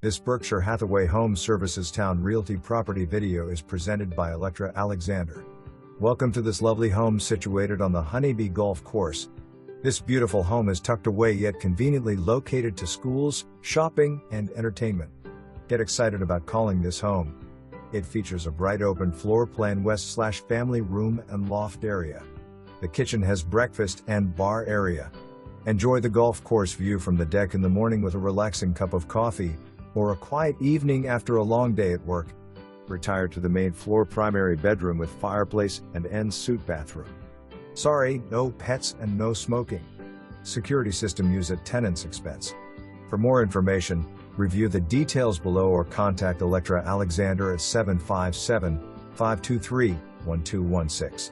This Berkshire Hathaway HomeServices Towne Realty property video is presented by Electra Alexander. Welcome to this lovely home situated on the Honeybee Golf Course. This beautiful home is tucked away yet conveniently located to schools, shopping, and entertainment. Get excited about calling this home. It features a bright open floor plan west/family room and loft area. The kitchen has breakfast and bar area. Enjoy the golf course view from the deck in the morning with a relaxing cup of coffee, or a quiet evening after a long day at work. Retire to the main floor primary bedroom with fireplace and en-suite bathroom. Sorry, no pets and no smoking. Security system used at tenant's expense. For more information, review the details below or contact Electra Alexander at 757-523-1216.